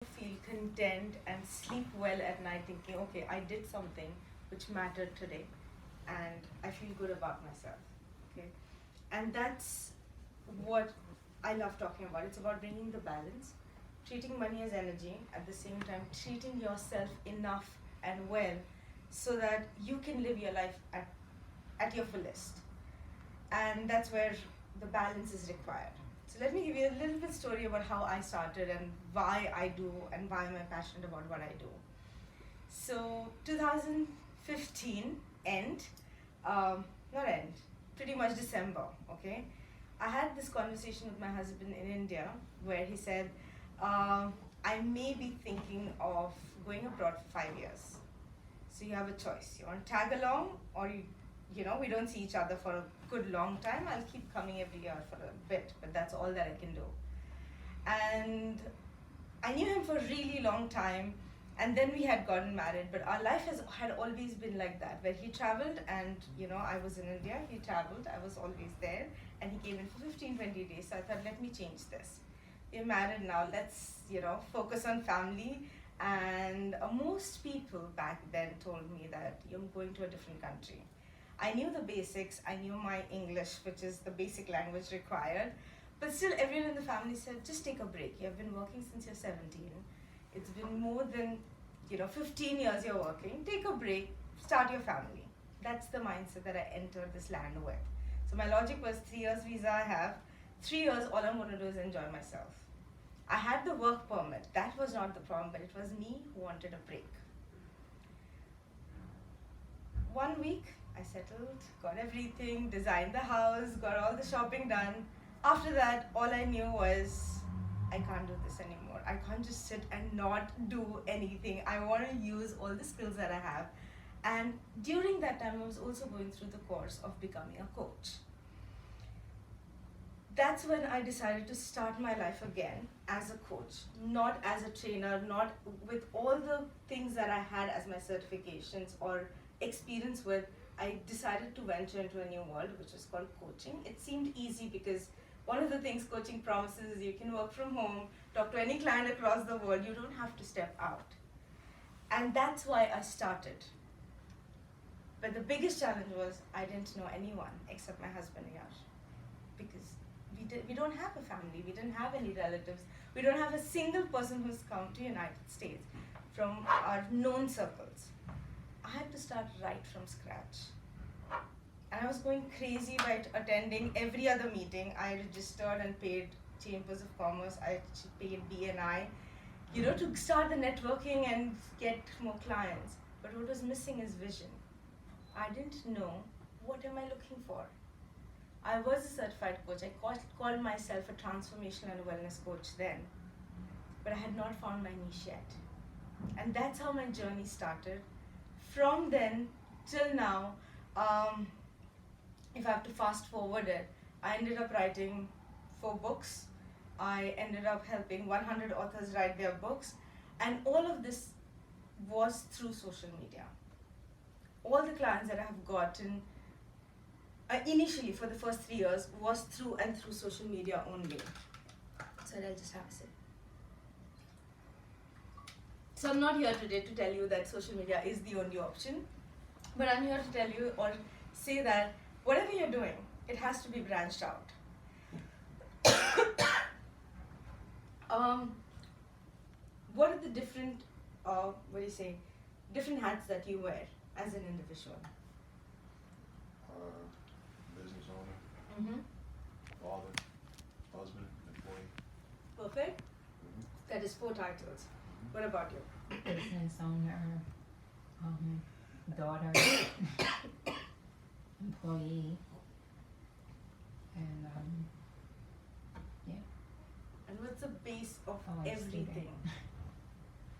feel content and sleep well at night thinking, okay, I did something which mattered today and I feel good about myself. Okay. And that's what I love talking about. It's about bringing the balance, treating money as energy, at the same time treating yourself enough and well so that you can live your life at your fullest. And that's where the balance is required. So let me give you a little bit story about how I started and why I do and why am I passionate about what I do. So 2015 end, not end, pretty much December, okay? I had this conversation with my husband in India where he said, I may be thinking of going abroad for 5 years. So you have a choice. You want to tag along or we don't see each other for a good long time. I'll keep coming every year for a bit, but that's all that I can do. And I knew him for a really long time, and then we had gotten married, but our life had always been like that, where he traveled and, I was in India, he traveled, I was always there, and he came in for 15, 20 days. So I thought, let me change this. We're married now, let's, focus on family. And most people back then told me that you're going to a different country. I knew the basics, I knew my English, which is the basic language required, but still everyone in the family said, just take a break. You have been working since you're 17. It's been more than 15 years you're working. Take a break, start your family. That's the mindset that I entered this land with. So my logic was 3 years visa I have, 3 years all I'm going to do is enjoy myself. I had the work permit, that was not the problem, but it was me who wanted a break. 1 week, I settled, got everything, designed the house, got all the shopping done. After that, all I knew was, I can't do this anymore. I can't just sit and not do anything. I want to use all the skills that I have. And during that time, I was also going through the course of becoming a coach. That's when I decided to start my life again as a coach, not as a trainer, not with all the things that I had as my certifications or experience with. I decided to venture into a new world, which is called coaching. It seemed easy because one of the things coaching promises is you can work from home, talk to any client across the world, you don't have to step out. And that's why I started. But the biggest challenge was I didn't know anyone except my husband Yash, because we don't have a family, we didn't have any relatives, we don't have a single person who's come to United States from our known circles. I had to start right from scratch. And I was going crazy by attending every other meeting. I registered and paid Chambers of Commerce, I paid BNI, to start the networking and get more clients. But what was missing is vision. I didn't know what am I looking for. I was a certified coach. I called myself a transformational and wellness coach then, but I had not found my niche yet. And that's how my journey started. From then till now, if I have to fast forward it, I ended up writing 4 books. I ended up helping 100 authors write their books. And all of this was through social media. All the clients that I have gotten initially for the first 3 years was through social media only. So I'll just have a sip. So I'm not here today to tell you that social media is the only option, but I'm here to tell you or say that whatever you're doing, it has to be branched out. What are the different, different hats that you wear as an individual? Business owner, Mm-hmm. father, husband, employee. Perfect. That is 4 titles. What about you? Business owner, daughter, employee, and And what's the base of student. everything?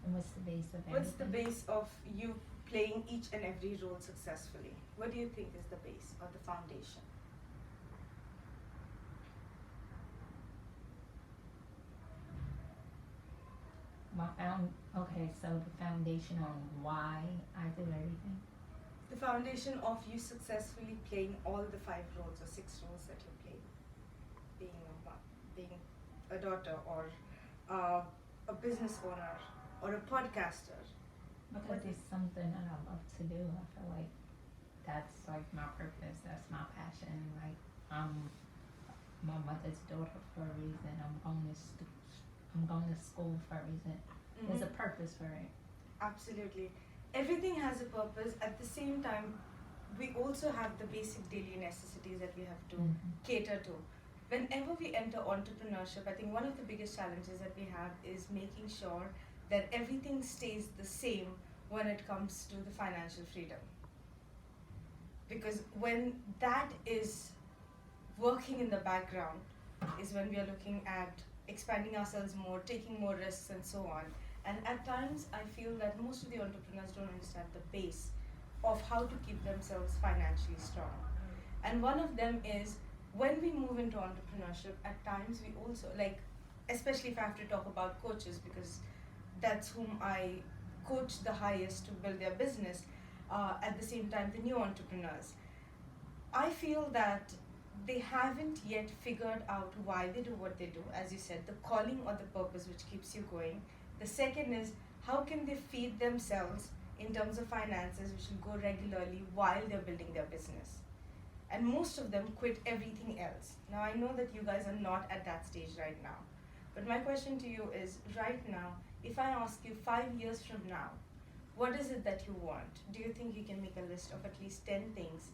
And what's the base of What's the everything? base of you playing each and every role successfully? What do you think is the base or the foundation? Okay, so the foundation on why I do everything. The foundation of you successfully playing all the 5 roles or 6 roles that you play, being a daughter or a business owner or a podcaster? Because it's something that I love to do. I feel like that's like my purpose. That's my passion. Like I'm my mother's daughter for a reason. I'm going to school for a reason. There's a purpose for it. Absolutely. Everything has a purpose. At the same time, we also have the basic daily necessities that we have to cater to. Whenever we enter entrepreneurship, I think one of the biggest challenges that we have is making sure that everything stays the same when it comes to the financial freedom. Because when that is working in the background, is when we are looking at expanding ourselves more, taking more risks, and so on. And at times, I feel that most of the entrepreneurs don't understand the base of how to keep themselves financially strong. And one of them is when we move into entrepreneurship, at times we also, like, especially if I have to talk about coaches, because that's whom I coach the highest to build their business, at the same time, the new entrepreneurs. I feel that they haven't yet figured out why they do what they do, as you said, the calling or the purpose which keeps you going. The second is how can they feed themselves in terms of finances, which will go regularly while they're building their business. And most of them quit everything else. Now, I know that you guys are not at that stage right now. But my question to you is, right now, if I ask you 5 years from now, what is it that you want? Do you think you can make a list of at least 10 things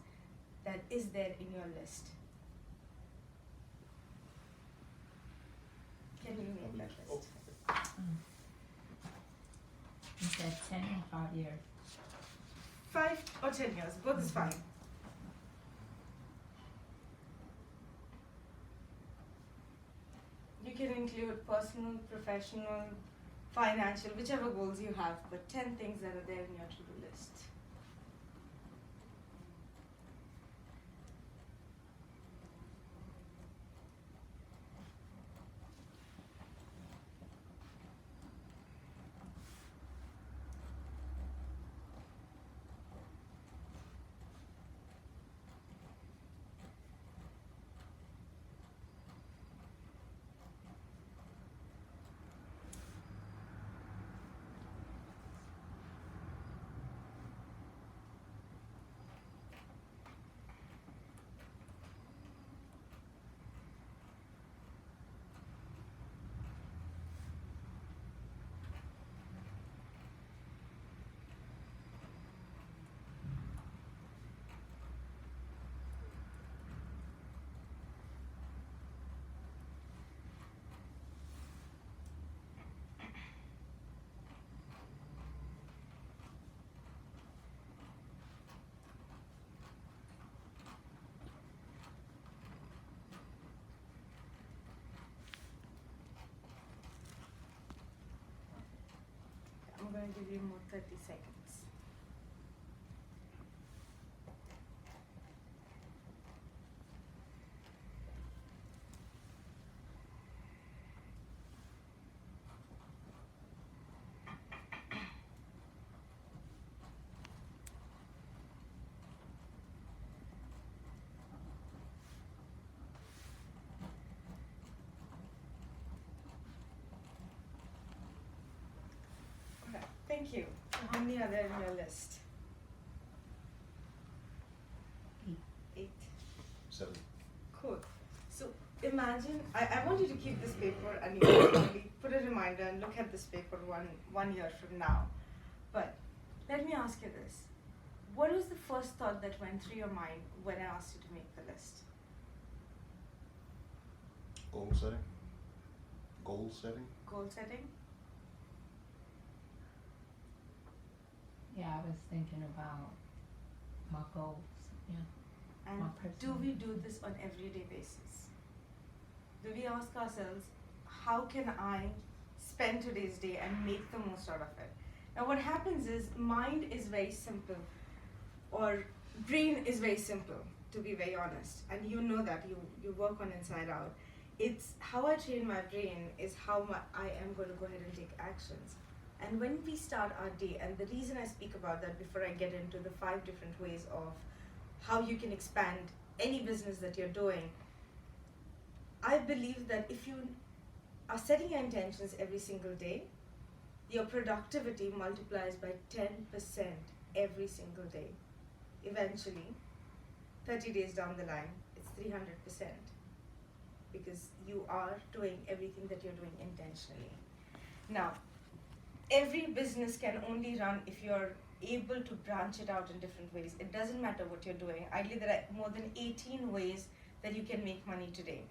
that is there in your list? Can you make that list? You said 10 and 5 years. 5 or 10 years, both is fine. You can include personal, professional, financial, whichever goals you have, but 10 things that are there in your to-do list. I'm going to give you more 30 seconds. Okay, thank you. So how many are there in your list? 8. 8. 7. Cool. So imagine, I want you to keep this paper and you can probably put a reminder and look at this paper one year from now. But let me ask you this. What was the first thought that went through your mind when I asked you to make the list? Goal setting. Goal setting. Goal setting? Yeah, I was thinking about my goals. Yeah. And My do personal we do this on everyday basis? Do we ask ourselves, how can I spend today's day and make the most out of it? Now what happens is, mind is very simple, or brain is very simple, to be very honest. And you know that, you work on Inside Out. It's how I train my brain is how I am going to go ahead and take actions. And when we start our day, and the reason I speak about that before I get into the 5 different ways of how you can expand any business that you're doing, I believe that if you are setting your intentions every single day, your productivity multiplies by 10% every single day. Eventually, 30 days down the line, it's 300% because you are doing everything that you're doing intentionally. Now, every business can only run if you're able to branch it out in different ways. It doesn't matter what you're doing. Ideally, there are more than 18 ways that you can make money today.